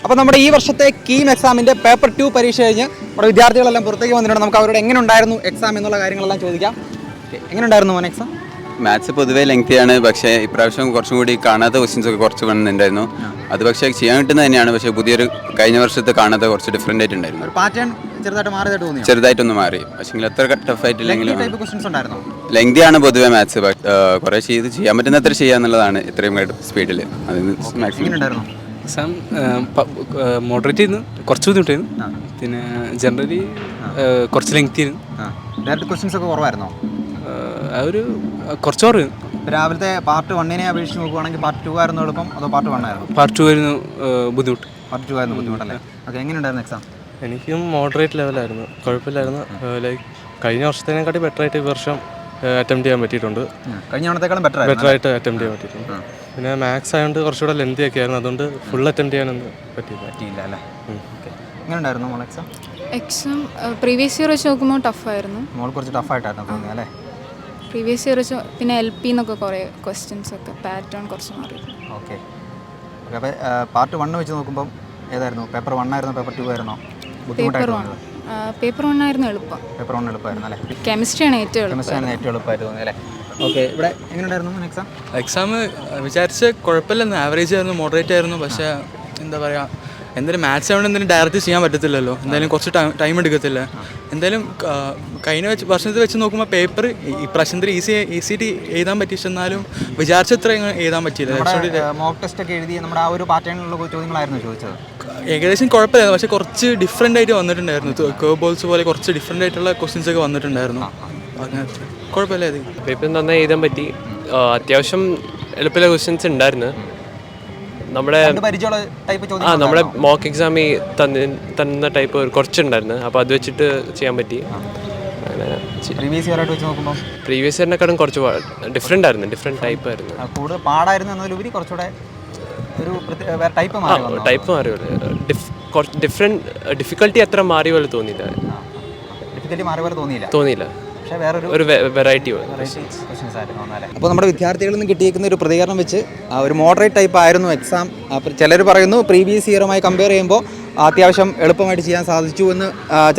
അപ്പോൾ നമ്മുടെ ഈ വർഷത്തെ കീം എക്സാമിൻ്റെ പേപ്പർ 2 പരീക്ഷ കഴിഞ്ഞ് നമ്മുടെ വിദ്യാർത്ഥികളെല്ലാം പുറത്തേക്ക് വന്നിട്ടുണ്ട്. നമുക്ക് അവരോട് എങ്ങനെ ഉണ്ടായിരുന്നു എക്സാം എന്നുള്ള കാര്യങ്ങളെല്ലാം ചോദിക്കാം. എങ്ങനെ ഉണ്ടായിരുന്നു മോൻ എക്സാം? മാത്സ് പൊതുവേ ലെങ്തിയാണ്, പക്ഷേ ഇപ്രാവശ്യം കുറച്ചും കൂടി കാണാത്ത ക്വസ്റ്റ്യൻസ് ഒക്കെ കുറച്ച് വന്നിട്ടുണ്ടായിരുന്നു. അത് പക്ഷേ ചെയ്യാൻ കിട്ടുന്നത് തന്നെയാണ്, പക്ഷേ പുതിയൊരു കഴിഞ്ഞ വർഷത്തെ കാണാത്ത കുറച്ച് ഡിഫറെൻ്റ് ആയിട്ടുണ്ടായിരുന്നു. പാറ്റേൺ ചെറുതായിട്ട് മാറിയതായിട്ട് തോന്നി? ചെറുതായിട്ടൊന്ന് മാറി, പക്ഷേ അത്ര ടഫ് ആയിട്ടില്ലെങ്കിലും ലെങ്തിയാണ് പൊതുവേ മാത്സ്. കുറേ ചെയ്യാൻ പറ്റുന്ന അത്ര ചെയ്യാന്നുള്ളതാണ് ഇത്രയും സ്പീഡിൽ. അതിന് മാക്സിമം എക്സാം മോഡറേറ്റ് ചെയ്യുന്നു, കുറച്ച് ബുദ്ധിമുട്ടായിരുന്നു. പിന്നെ ജനറലി കുറച്ച് ലെങ്തി ആയിരുന്നു. ക്വസ്റ്റ്യൻസ് ഒക്കെ കുറവായിരുന്നോ? ഒരു കുറച്ച് കുറവ്. രാവിലത്തെ പാർട്ട് 1 അപേക്ഷിച്ച് നോക്കുവാണെങ്കിൽ പാർട്ട് 2 ആയിരുന്നു എളുപ്പം അതോ പാർട്ട് 1 ആയിരുന്നു? പാർട്ട് 2 ആയിരുന്നു ബുദ്ധിമുട്ട്. പാർട്ട് 2 ആയിരുന്നു ബുദ്ധിമുട്ടല്ലേ? ഓക്കെ, എങ്ങനെയുണ്ടായിരുന്നു എക്സാം? എനിക്കും മോഡറേറ്റ് ലെവലായിരുന്നു, കുഴപ്പമില്ലായിരുന്നു. ലൈക്ക് കഴിഞ്ഞ വർഷത്തേക്കാട്ടി ബെറ്റർ ആയിട്ട് ഈ വർഷം അറ്റംപ്റ്റ് ചെയ്യാൻ പറ്റിയിട്ടുണ്ട്. കഴിഞ്ഞ തവണത്തേക്കാളും ബെറ്റർ ആയിട്ട് അറ്റംപ്റ്റ് ചെയ്യാൻ പറ്റിയിട്ടുണ്ട്. പിന്നെ മാത്സ് ആയതുകൊണ്ട് കുറച്ചുകൂടെ ലെന്തി ഒക്കെ ആയിരുന്നു, അതുകൊണ്ട് ഫുൾ അറ്റംപ്റ്റ് ചെയ്യാനൊന്നും പറ്റിയില്ല അല്ലേ? എങ്ങനെയുണ്ടായിരുന്നു മോൾ എക്സാം? എക്സാം പ്രീവിയസ് ഇയർ വെച്ച് നോക്കുമ്പോൾ ടഫായിരുന്നു. മോൾ കുറച്ച് ടഫായിട്ടായിരുന്നു തോന്നിയത് അല്ലേ? പ്രീവിയസ് ഇയർ വെച്ച് പിന്നെ LP എന്നൊക്കെ കുറേ ക്വസ്റ്റ്യൻസ് ഒക്കെ പാറ്റേൺ കുറച്ച് മാറി. ഓക്കെ, അപ്പോൾ പാർട്ട് 1 വെച്ച് നോക്കുമ്പോൾ ഏതായിരുന്നു? പേപ്പർ 1 ആയിരുന്നോ പേപ്പർ 2 ആയിരുന്നോ ബുദ്ധിമുട്ടായിരുന്നു? പേപ്പർ 1 ആയിരുന്നു എളുപ്പം. പേപ്പർ 1 എളുപ്പമായിരുന്നു അല്ലേ? കെമിസ്ട്രിയാണ് ഏറ്റവും എളുപ്പമായിട്ട് തോന്നി അല്ലേ? ഓക്കെ, ഇവിടെ എങ്ങനെയുണ്ടായിരുന്നു എക്സാം? എക്സാം വിചാരിച്ച് കുഴപ്പമില്ലെന്ന്, ആവറേജ് ആയിരുന്നു, മോഡറേറ്റ് ആയിരുന്നു. പക്ഷേ എന്താ പറയുക, എന്തായാലും മാത്സ് ആയതുകൊണ്ട് എന്തായാലും ഡയറക്റ്റ് ചെയ്യാൻ പറ്റത്തില്ലല്ലോ, എന്തായാലും കുറച്ച് ടൈം എടുക്കത്തില്ല. എന്തായാലും കഴിഞ്ഞ വർഷത്തെ വെച്ച് നോക്കുമ്പോൾ പേപ്പർ ഇപ്രാവശ്യത്തിൽ ഈസി എഴുതാൻ പറ്റിച്ചെന്നാലും വിചാരിച്ചത്ര എഴുതാൻ പറ്റിയില്ല. മോക്ക് ടെസ്റ്റ് ഒക്കെ എഴുതി നമ്മുടെ ആ ഒരു പാറ്റേണിലുള്ള ചോദ്യങ്ങളായിരുന്നു ചോദിച്ചത്. ഏകദേശം കുഴപ്പമില്ലായിരുന്നു, പക്ഷേ കുറച്ച് ഡിഫറെൻ്റ് ആയിട്ട് വന്നിട്ടുണ്ടായിരുന്നു. കർവ് ബോൾസ് പോലെ കുറച്ച് ഡിഫറെൻ്റ് ആയിട്ടുള്ള ക്വസ്റ്റ്യൻസ് ഒക്കെ വന്നിട്ടുണ്ടായിരുന്നു. അങ്ങനെ കുഴപ്പമില്ല. അത് പേപ്പർ നന്നായി എഴുതാൻ പറ്റി. അത്യാവശ്യം എളുപ്പമുള്ള ക്വസ്റ്റ്യൻസ് ഉണ്ടായിരുന്നു. നമ്മുടെ മോക്ക് എക്സാമിൽ തന്ന ടൈപ്പ് കുറച്ചുണ്ടായിരുന്നു, അപ്പോൾ അത് വെച്ചിട്ട് ചെയ്യാൻ പറ്റി. പ്രീവിയസ് ഇയറിനെക്കാളും കുറച്ച് ഡിഫറെൻ്റ് ആയിരുന്നു, ഡിഫറെൻറ്റ് ടൈപ്പ് ആയിരുന്നു. കൂടുതൽ പാടായിരുന്നു എന്നതിലുപരി കുറച്ചുകൂടെ ഒരു ടൈപ്പ് മാറി ഡിഫിക്കൽട്ടി അത്ര മാറിയ പോലെ തോന്നിയില്ല. ഒരു വെറൈറ്റി. അപ്പോൾ നമ്മുടെ വിദ്യാർത്ഥികളിൽ നിന്ന് കിട്ടിയിരിക്കുന്ന ഒരു പ്രതികരണം വെച്ച് ഒരു മോഡറേറ്റ് ടൈപ്പ് ആയിരുന്നു എക്സാം. ചിലർ പറയുന്നു പ്രീവിയസ് ഇയറുമായി കമ്പയർ ചെയ്യുമ്പോൾ അത്യാവശ്യം എളുപ്പമായിട്ട് ചെയ്യാൻ സാധിച്ചു എന്ന്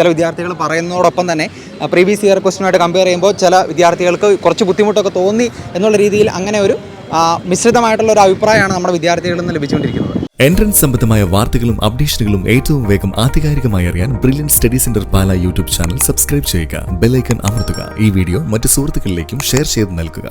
ചില വിദ്യാർത്ഥികൾ പറയുന്നതോടൊപ്പം തന്നെ പ്രീവിയസ് ഇയർ ക്വസ്റ്റ്യനുമായിട്ട് കമ്പയർ ചെയ്യുമ്പോൾ ചില വിദ്യാർത്ഥികൾക്ക് കുറച്ച് ബുദ്ധിമുട്ടൊക്കെ തോന്നി എന്നുള്ള രീതിയിൽ അങ്ങനെ ഒരു മിശ്രിതമായിട്ടുള്ള ഒരു അഭിപ്രായമാണ് നമ്മുടെ വിദ്യാർത്ഥികളിൽ നിന്ന് ലഭിച്ചുകൊണ്ടിരിക്കുന്നത്. എൻട്രൻസ് സംബന്ധമായ വാർത്തകളും അപ്ഡേഷനുകളും ഏറ്റവും വേഗം ആധികാരികമായി അറിയാൻ ബ്രില്യൻറ്റ് സ്റ്റഡി സെന്റർ പാല യൂട്യൂബ് ചാനൽ സബ്സ്ക്രൈബ് ചെയ്യുക, ബെൽ ഐക്കൺ അമർത്തുക. ഈ വീഡിയോ മറ്റ് സുഹൃത്തുക്കളിലേക്കും ഷെയർ ചെയ്ത് നൽകുക.